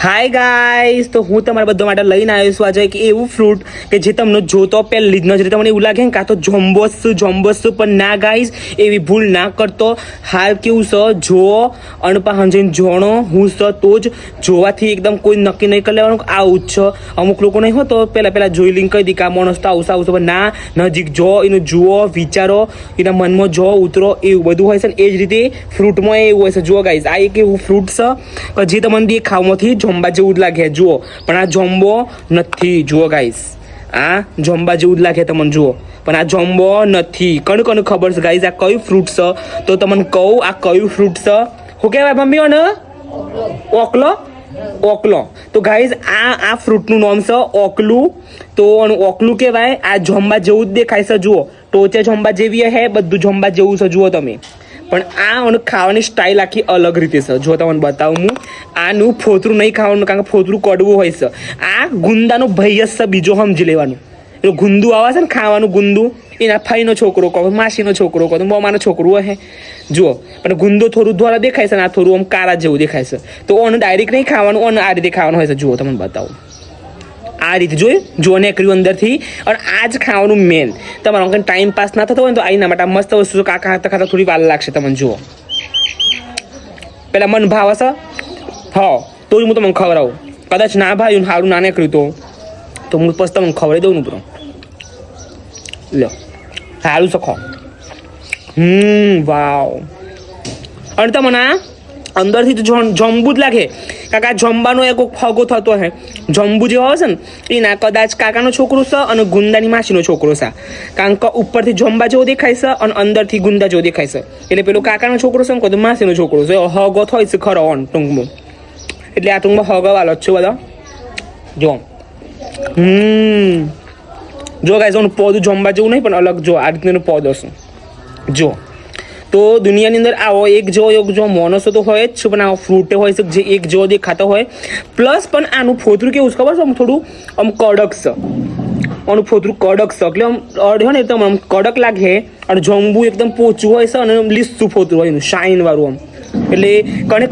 Hi guys, તો હું તમારા બધા માટે લઈને આવ્યો છું આજે એક એવું ફ્રૂટ કે જે તમને જોતો પહેલી જ નજરે તમને એવું લાગે ને કાં તો જોમ્બોસ પણ ના ગાઈસ, એવી ભૂલ ના કરતો. હાલ કેવું છે જો અણપાહંજન જોણો હું છે તો જ જોવાથી એકદમ કોઈ નક્કી નહીં કરી લેવાનું આવું જ છે. અમુક લોકો નહીં હોતો પહેલાં જોઈ લઈને કહી દી કે આ માણસ તો આવશે પણ ના, નજીક જો એનું જુઓ, વિચારો, એના મનમાં જો ઉતરો, એવું બધું હોય છે ને. એ જ રીતે ફ્રૂટમાં એવું હોય છે. જુઓ ગાઈસ, આ એક એવું ફ્રૂટ છે કે જે તમને દેખાવમાંથી જોંબા જેવું જ લાગે જુઓ, પણ આ જોંબો નથી. જુઓ ગાઈસ, આ જોંબા જેવું જ લાગે તમને જુઓ, પણ આ જોંબો નથી. કણ ખબર છે ગાઈસ આ કયું ફ્રૂટ છે? તો તમને કહું આ કયું ફ્રૂટ છે. શું કહેવાય મમ્મીઓ ને? ઓકલો. તો ગાઈસ આ ફ્રૂટનું નામ છે ઓકલું. તો ઓકલું કહેવાય. આ જોંબા જેવું જ દેખાય છે જુઓ, ટોચે જોંબા જેવી હે, બધું જોંબા જેવું છે જુઓ તમે. પણ આ ખાવાની સ્ટાઇલ આખી અલગ રીતે છે. જો તમને બતાવું હું, આનું ફોતરું નહીં ખાવાનું કારણ કે ફોતરું કડવું હોય છે. આ ગુંદાનો ભય જ છે, બીજો સમજી લેવાનું. એટલે ગુંદુ આવે છે ને ખાવાનું, ગુંદુ એના ફઈનો છોકરો કહો, માસીનો છોકરો કહો, મોમાનો છોકરો હે જુઓ. પણ ગુંદો થોડું ધોળા દેખાય છે ને આ થોડું આમ કાળા જેવું દેખાય છે. તો ઓને ડાયરેક્ટ નહીં ખાવાનું, ઓને આ રીતે ખાવાનું હોય છે. જુઓ તમને બતાવું, આ રીતે જો નીકળ્યું અંદરથી. અને આ જ ખાવાનું મેન. તમારો કંઈ ટાઈમ પાસ ના થતો હોય ને તો આના માટે મસ્ત વસ્તુ કાકા ખાતા થોડી વાર લાગશે તમને. જુઓ પેલા મન ભાવ હશે હા તો જ હું તમને ખવડાવું. કદાચ ના ભાવ્યું સારું ના નીકળ્યું તો હું પછી તમને ખવડાવી દઉં ને. લો સારું સખો. વાવ. અને તમને આ અંદરથી તો જંબુ જ લાગે કાકા. જંબાનો એક ફગો થતો હે, જંબુ જે હોય છે ને એના કદાચ કાકાનો છોકરો છે અને ગુંદાની માસીનો છોકરો છે. કારણ કે ઉપરથી જંબા જેવો દેખાય છે અને અંદરથી ગુંદા જેવો દેખાય છે. એટલે પેલો કાકાનો છોકરો છે ને કોઈ માસીનો છોકરો છે. હગો થાય છે ખરો ઓન ટૂંકમાં. એટલે આ ટૂંકમાં હગો વાળો જ છે બધા. જો ગાઈસ એનું પોદું જંબા જેવું નહીં પણ અલગ જો આ રીતનું પોદો છે જો. તો દુનિયાની અંદર આવો એક જો મોનસો તો હોય જ છે, પણ આવો ફ્રૂટ હોય છે જે એક જેવો દેખાતો હોય. પ્લસ પણ આનું ફોતરું કેવું છે ખબર છે? આમ થોડું આમ કડક છે. આનું ફોતરું કડક છે એટલે આમ અડ્યો ને એકદમ આમ કડક લાગે. અને જંબુ એકદમ પોચું હોય છે અને લીસું ફોતરું હોય એનું શાઇન વાળું આમ. એટલે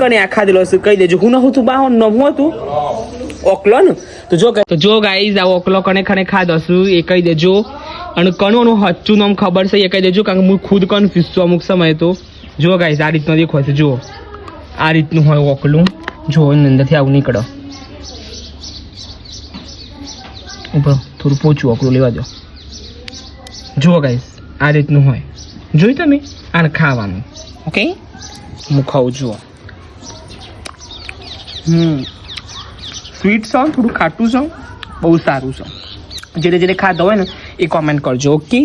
કણે આ ખાધેલો હશે કહી દેજો. હું નહોતું બાહો નમું હતું ઓકલો ને. તો જો ગાઈઝ આ ઓકલો કણે ખાધશું એ કહી દેજો. અને કણોનું હચ્ચું નામ ખબર છે એ કહી દેજો, કારણ કે હું ખુદ કન્ફ્યુઝ છું અમુક સમયે. તો જો ગાઈઝ આ રીતનો દેખાય છે. જુઓ આ રીતનું હોય ઓકલું. જો એની અંદરથી આવું નીકળો. ઉપર થોડું પોચું ઓકલું લેવા દો. જુઓ ગાઈઝ આ રીતનું હોય. જોઈ તમે આને ખાવાનું. ઓકે હું ખાઉં. જુઓ સ્વીટ છે, થોડું ખાટું છે, બહુ સારું છે. જેને ખાધો હોય ને એ કોમેન્ટ કરજો. ઓકે